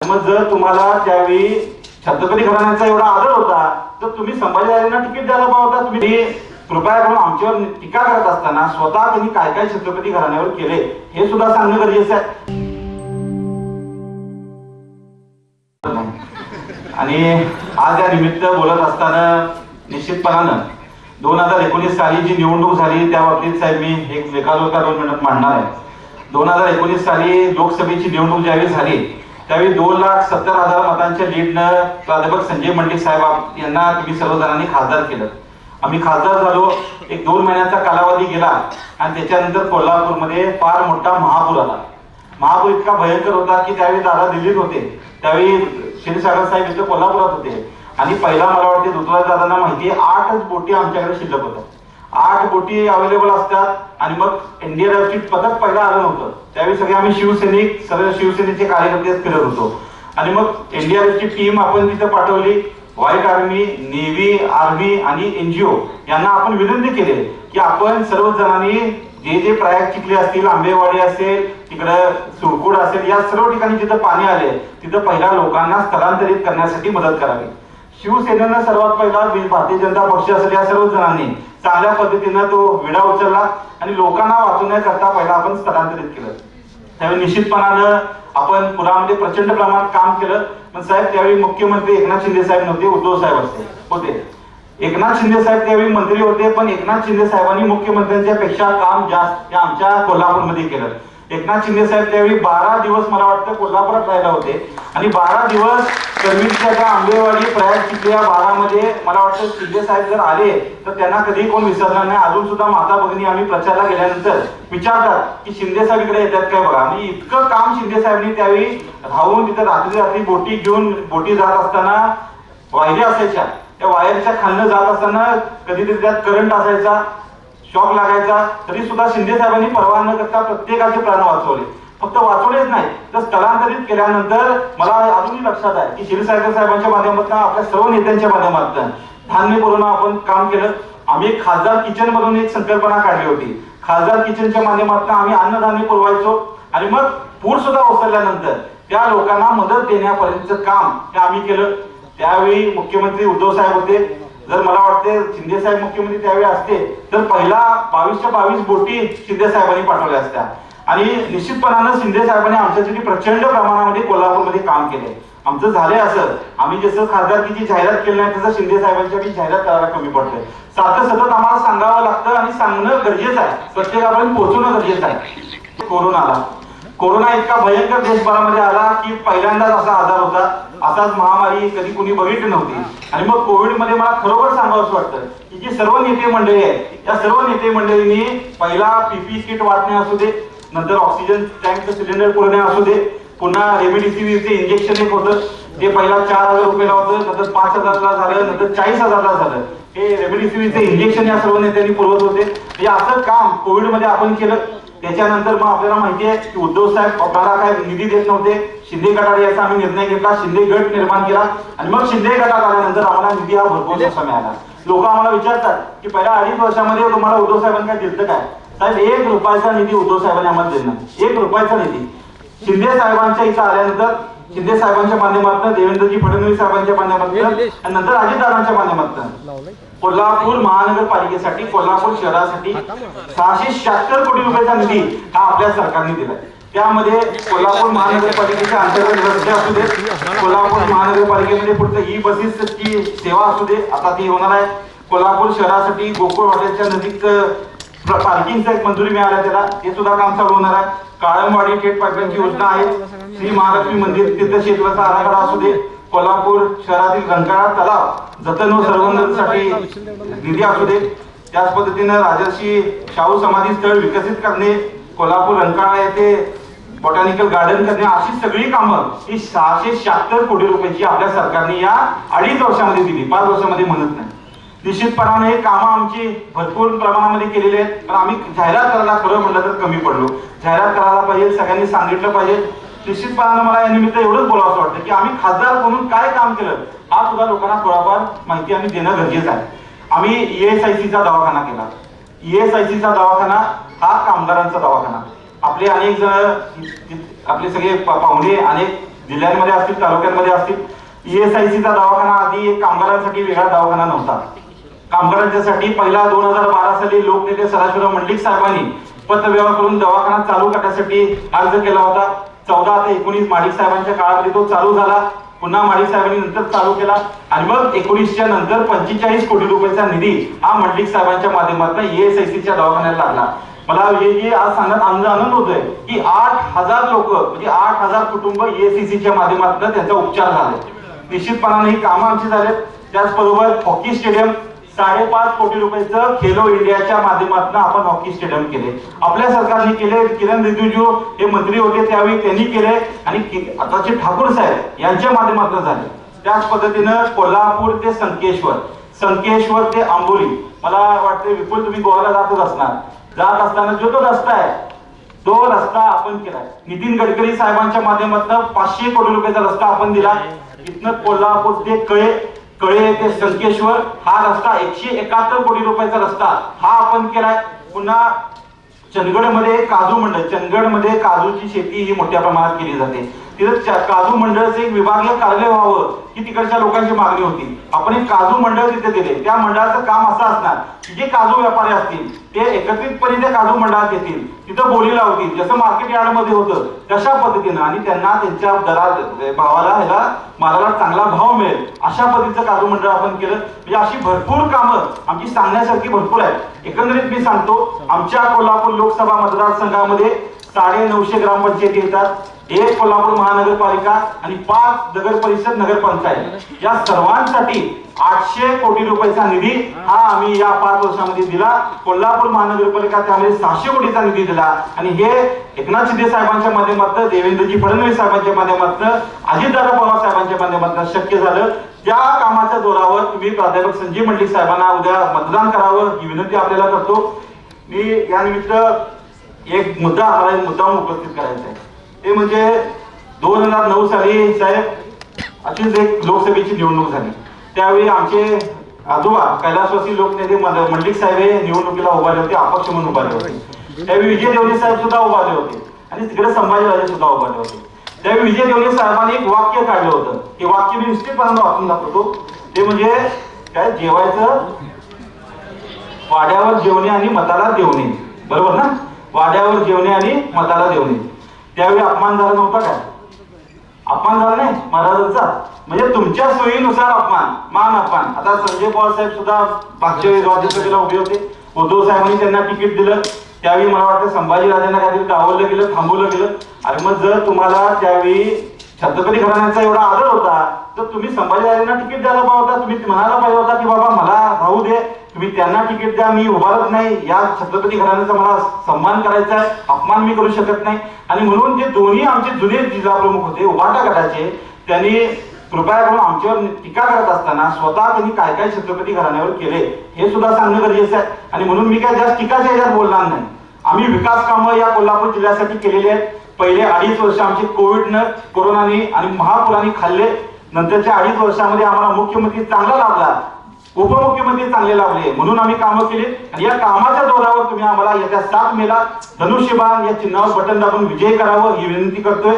मग जर तुम्हाला त्यावेळी छत्रपती घराण्याचा एवढा आदर होता तर तुम्ही संभाजीराजांना तिकीट द्यायला पाहिजे होता। तुम्ही कृपया करून आमच्यावर टीका करत असताना स्वतः त्यांनी काय काय छत्रपती घराण्यावर केले हे सुद्धा सांगणं गरजेचं आहे। आणि आज या निमित्त बोलत असताना निश्चितपणानं 2019 साली जी निवडणूक झाली त्या बाबतीत साहेब मी एक वेगळा 2 मिनिट मांडणार आहे। 2019 साली लोकसभेची निवडणूक ज्यावेळी झाली त्यावेळी 2,70,000 मतांच्या लीडनं प्राध्यापक संजय मंडित साहेब यांना तुम्ही सर्वजणांनी खासदार केलं। आम्ही खासदार झालो, एक 2 महिन्याचा कालावधी गेला आणि त्याच्यानंतर कोल्हापूरमध्ये फार मोठा महापूर आला। महापूर इतका भयंकर होता की त्यावेळी दादा दिल्लीत होते, त्यावेळी क्षीरसागर साहेब इथं कोल्हापुरात होते आणि पहिला मला वाटते ऋतुराज दादांना माहिती आहे 8च बोटी आमच्याकडे शिल्लक होत्या। 8 बोटी अवेलेबल असतात आणि मग एनडीआरएफची पथक पहिला आलं नव्हतं, त्यावेळी सगळे आम्ही शिवसैनिक सर्व शिवसेनेचे कार्यकर्ते फिरत होतो आणि मग एनडीआरएफची टीम आपण तिथे पाठवली। व्हाईट आर्मी, नेव्ही, आर्मी आणि एनजीओ यांना आपण विनंती केली की आपण सर्व जणांनी जे जे प्रयाग चिखले असतील, आंबेवाडी असेल, तिकडं सुरकुड असेल, या सर्व ठिकाणी जिथं पाणी आले तिथं पहिला लोकांना स्थलांतरित करण्यासाठी मदत करावी। शिवसेनेनं सर्वात पहिला भारतीय जनता पक्ष असेल या सर्व जणांनी चांगल्या पद्धतीनं तो विडा उचलला आणि लोकांना वाचवण्याकरता पहिला आपण स्थलांतरित केलं। त्यावेळी निश्चितपणानं आपण पुरामध्ये प्रचंड प्रमाणात काम केलं। पण साहेब त्यावेळी मुख्यमंत्री एकनाथ शिंदे साहेब नव्हते, उद्धव साहेब होते। एकनाथ शिंदे साहेब त्यावेळी मंत्री होते, पण एकनाथ शिंदे साहेबांनी मुख्यमंत्र्यांच्या पेक्षा काम जास्त आमच्या कोल्हापूरमध्ये केलं। एकनाथ शिंदे साहेब त्यावेळी 12 दिवस मला वाटतं कोल्हापुरात राहिला होते आणि 12 दिवस करवीरच्या आंबेवाडी, प्रयाग चिखले या भागामध्ये मला वाटतं शिंदे साहेब जर आले तर त्यांना कधी कोण विसरणार नाही। अजून सुद्धा माता भगिनी आम्ही प्रचारला गेल्यानंतर विचारतात की शिंदे साहेब इकडे येतात काय बघा। म्हणजे इतकं काम शिंदे साहेबांनी त्यावेळी राहून तिथे रात्री बोटी घेऊन बोटी जात असताना वायऱ्या असायच्या, त्या वायरच्या खालनं जात असताना कधीतरी त्यात करंट असायचा, शॉक लागायचा, तरी सुद्धा शिंदे साहेबांनी पर्वा न करता प्रत्येकाचे प्राण वाचवले। फक्त वाचवलेच नाही तर स्थलांतरित केल्यानंतर मला अजूनही लक्षात आहे की क्षीरसागर साहेबांच्या माध्यमातून आपल्या सर्व नेत्यांच्या माध्यमातून धान्य पुरवणं आपण काम केलं। आम्ही खासदार किचन मधून एक संकल्पना काढली होती, खासदार किचनच्या माध्यमातून आम्ही अन्नधान्य पुरवायचो आणि मग पूर सुद्धा ओसरल्यानंतर त्या लोकांना मदत देण्यापर्यंतचं काम हे आम्ही केलं। त्यावेळी मुख्यमंत्री उद्धव साहेब होते, जर मला वाटते शिंदे साहेब मुख्यमंत्री त्यावेळी असते तर पहिला 22च्या 22 बोटी शिंदे साहेबांनी पाठवल्या असत्या आणि निश्चितपणानं शिंदे साहेबांनी आमच्यासाठी प्रचंड प्रमाणामध्ये कोल्हापूरमध्ये काम केले। आमचं झालंय असं, आम्ही जसं खासदारकीची जाहिरात केली नाही तसं शिंदे साहेबांच्यासाठी जाहिरात करायला कमी पडतंय। सारखं सतत आम्हाला सांगावं लागतं आणि सांगणं गरजेचं आहे, प्रत्येकापर्यंत पोहोचवणं गरजेचं आहे। कोरोना आला, कोरोना इतका भयंकर देशभरामध्ये आला की पहिल्यांदाच असा आजार होता, असाच महामारी कधी कुणी बघितली नव्हती। आणि मग कोविड मध्ये मला खरोखर सांगावंसं वाटतं की जी सर्व नेते मंडळी आहेत या सर्व नेते मंडळींनी पहिला पीपी किट वाटणे असू दे, नंतर ऑक्सिजन टँकचं सिलेंडर पुरवणे असू दे, पुन्हा रेमडेसिवीरचे इंजेक्शन एक होतं ते पहिला 4,000 रुपयाला होतं, नंतर 5,000ला झालं, नंतर 40,000ला झालं। हे रेमडेसिवीरचे इंजेक्शन या सर्व नेत्यांनी पुरवत होते। म्हणजे असं काम कोविड मध्ये आपण केलं। त्याच्यानंतर मग आपल्याला माहिती आहे की उद्धव साहेब आपल्याला काय निधी देत नव्हते, शिंदे गटात याचा आम्ही निर्णय घेतला, शिंदे गट निर्माण केला आणि मग शिंदे गटात आल्यानंतर आम्हाला निधी हा भरपूर असा मिळाला। लोक आम्हाला विचारतात की पहिल्या 2.5 वर्षामध्ये तुम्हाला उद्धव साहेबांनी काय दिलं काय? साहेब 1 रुपयाचा निधी उद्धव साहेबांनी आम्हाला दिला, 1 रुपयाचा निधी। शिंदे साहेबांच्या इथं आल्यानंतर शिंदे साहेबांच्या माध्यमातून, देवेंद्रजी फडणवीस साहेबांच्या माध्यमातून आणि नंतर अजितदादांच्या माध्यमातून कोल्हापूर महानगरपालिकेसाठी, कोल्हापूर शहरासाठी 676 कोटी रुपयाचा निधी हा आपल्या सरकारने दिलाय। त्यामध्ये कोल्हापूर महानगरपालिकेच्या अंतर्गत रस्ते असू दे, कोल्हापूर महानगरपालिकेमध्ये पुढचं ई बसेसची सेवा असू दे, आता ती होणार आहे। कोल्हापूर शहरासाठी गोकुळ हॉटेलच्या नजीकचं पार्किंगचं एक मंजुरी मिळाली त्याला, ते सुद्धा काम चालू होणार आहे। काळमवाडी थेट पाईपलाईनची योजना आहे, श्री महालक्ष्मी मंदिर तीर्थक्षेत्राचा आराखडा असू दे, कोल्हापूर शहरातील रंकाळा तलाव जतन व संवर्धनासाठी निधी असू दे, त्याच पद्धतीनं राजर्षी शाहू समाधी स्थळ विकसित करणे, कोल्हापूर रंकाळा येथे बॉटॅनिकल गार्डन करणे, अशी सगळी कामं ही 676 कोटी रुपयाची आपल्या सरकारने या 2.5 वर्षामध्ये दिली, 5 वर्षामध्ये म्हणत नाही। निश्चितपणाने हे कामं आमची भरपूर प्रमाणामध्ये केलेली आहेत, पण आम्ही जाहिरात करायला खरं म्हटलं तर कमी पडलो। जाहिरात करायला पाहिजे, सगळ्यांनी सांगितलं पाहिजे। निश्चितपणानं मला या निमित्त एवढंच बोलावं वाटतं की आम्ही खासदार म्हणून काय काम केलं हा सुद्धा लोकांना थोडाफार माहिती आम्ही देणं गरजेचं आहे। आम्ही ईएसआयसीचा दवाखाना केला। ईएसआयसीचा दवाखाना हा कामगारांचा दवाखाना। आपले अनेक जण, आपले सगळे पाहुणे, अनेक जिल्ह्यांमध्ये असतील, तालुक्यांमध्ये असतील. ESICचा दवाखाना आधी एक कामगारांसाठी वेगळा दवाखाना नव्हता. कामगारांच्यासाठी पहिला 2012 साली लोकनेते सदाशिवराव मंडलिक साहेबांनी पत्रव्यवहार करून दवाखाना चालू करण्यासाठी अर्ज केला होता. 14 ते 19 माडिक साहेबांच्या काळामध्ये तो चालू झाला. पुन्हा माडिक साहेबांनी नंतर चालू केला आणि मग 19च्या नंतर 45 कोटी रुपयाचा निधी हा मंडलिक साहेबांच्या माध्यमातून ESICच्या दवाखान्याला लागला. मला हे आज सांगण्यात आनंद होतोय की 8,000 लोक म्हणजे 8,000 कुटुंब ESICच्या माध्यमातून त्यांचा उपचार झाले. निश्चितपणाने ही कामं आमची झालेत. त्याचबरोबर हॉकी स्टेडियम 5.5 कोटी रुपयाचं खेलो इंडियाच्या माध्यमातून आपण हॉकी स्टेडियम केले. आपल्या सरकारने केले. किरण रिजिजू हे मंत्री होते त्यावेळी त्यांनी केले आणि आताचे ठाकूर साहेब यांच्या माध्यमातून झाले. त्याच पद्धतीनं कोल्हापूर ते संकेश्वर ते आंबोली, मला वाटते विपुल तुम्ही गोव्याला जातच असणार. जात असताना जो तो रस्ता आहे तो रस्ता आपण केलाय. नितीन गडकरी साहेबांच्या माध्यमातून 500 कोटी रुपयाचा रस्ता आपण दिला. इथनं कोल्हापूर ते कळे ते संकेश्वर हा रस्ता 171 कोटी रुपयाचा रस्ता हा आपण केलाय. पुन्हा चंदगडमध्ये चंदगडमध्ये काजूची शेती ही मोठ्या प्रमाणात केली जाते. तिथं काजू मंडळाचं एक विभागीय कार्यालय व्हावं ही तिकडच्या लोकांची मागणी होती. आपण एक काजू मंडळ तिथे दिले. त्या मंडळाचं काम असं असणार की जे काजू व्यापारी असतील ते एकत्रितपणे त्या काजू मंडळात येतील, तिथं बोली लावतील, जसं मार्केट यार्ड मध्ये होतं तशा पद्धतीनं, आणि त्यांना त्यांच्या भावाला मालाला चांगला भाव मिळेल अशा पद्धतीचं काजू मंडळ आपण केलं. म्हणजे अशी भरपूर कामं आमची सांगण्यासारखी भरपूर आहेत. एकंदरीत मी सांगतो, आमच्या कोल्हापूर लोकसभा मतदारसंघामध्ये 950 ग्रामपंचायती येतात, 1 कोल्हापूर महानगरपालिका आणि 5 नगर परिषद नगरपंचायत. या सर्वांसाठी 800 कोटी रुपयाचा निधी हा आम्ही या 5 वर्षामध्ये दिला. कोल्हापूर महानगरपालिका त्यामध्ये 600 कोटीचा निधी दिला आणि हे एकनाथ शिंदे साहेबांच्या माध्यमातून, देवेंद्रजी फडणवीस साहेबांच्या माध्यमातून, अजितदादा पवार साहेबांच्या माध्यमातून शक्य झालं. त्या कामाच्या जोरावर तुम्ही प्राध्यापक संजीव मंडलिक साहेबांना उद्या मतदान करावं ही विनंती आपल्याला करतो. मी या निमित्त एक मुद्दा उपस्थित करायचा आहे. ते म्हणजे 2009 साली साहेब अशीच एक लोकसभेची निवडणूक झाली. त्यावेळी आमचे आजोबा कैलासवासी लोकनेते मंडलिक साहेब हे निवडणुकीला उभारले होते, अपक्ष म्हणून उभारले होते. त्यावेळी विजय देवणे साहेब सुद्धा उभारले होते आणि तिकडे संभाजीराजे सुद्धा उभारले होते. त्यावेळी विजय देवणे साहेबांनी एक वाक्य काढलं होतं. ते वाक्य मी निश्चितपणाने वाचून दाखवतो. ते म्हणजे काय, जेवायचं वाड्यावर जेवणे आणि मताला देवणे, बरोबर ना? वाड्यावर जेवणे आणि मताला देवणे. त्यावेळी अपमान झाला नव्हता काय? अपमान झाला नाही महाराजांचा, म्हणजे तुमच्या सोयीनुसार अपमान. आता संजय पवार साहेब सुद्धा मागच्या वेळी राज्यसभेला उभे होते. उद्धव साहेबांनी त्यांना तिकीट दिलं. त्यावेळी मला वाटतं संभाजीराजांना काहीतरी डावललं गेलं, थांबवलं गेलं. आणि मग जर तुम्हाला त्यावेळी छत्रपती घराण्याचा एवढा आदर होता तर तुम्ही संभाजीराजांना तिकीट द्यायला पाहिजे होता. तुम्ही म्हणायला पाहिजे होता की बाबा मला राहू दे, तुम्ही त्यांना तिकीट द्या, मी उभारत नाही, या छत्रपती घराण्याचा मला सन्मान करायचा आहे, अपमान मी करू शकत नाही. आणि म्हणून जे दोन्ही आमचे जुने जिल्हा प्रमुख होते उभाटा गटाचे, त्यांनी कृपया करून आमच्यावर टीका करत असताना स्वतः त्यांनी काय काय छत्रपती घराण्यावर केले हे सुद्धा सांगणं गरजेचं आहे. आणि म्हणून मी काय जास्त टीकाच्या ह्याच्यात बोलणार नाही. आम्ही विकास कामं या कोल्हापूर जिल्ह्यासाठी केलेली आहेत. पहिले 2.5 वर्ष आमचे कोरोनाने आणि महापुराने खाल्ले. नंतरच्या 2.5 वर्षामध्ये आम्हाला मुख्यमंत्री चांगला लाभला, उपमुख्यमंत्री चांगले लाभले, म्हणून आम्ही कामं केली. आणि या कामाच्या जोरावर तुम्ही आम्हाला येत्या 7 मेला धनुष्यबाण या चिन्हावर बटन दाबून विजयी करावं ही विनंती करतोय.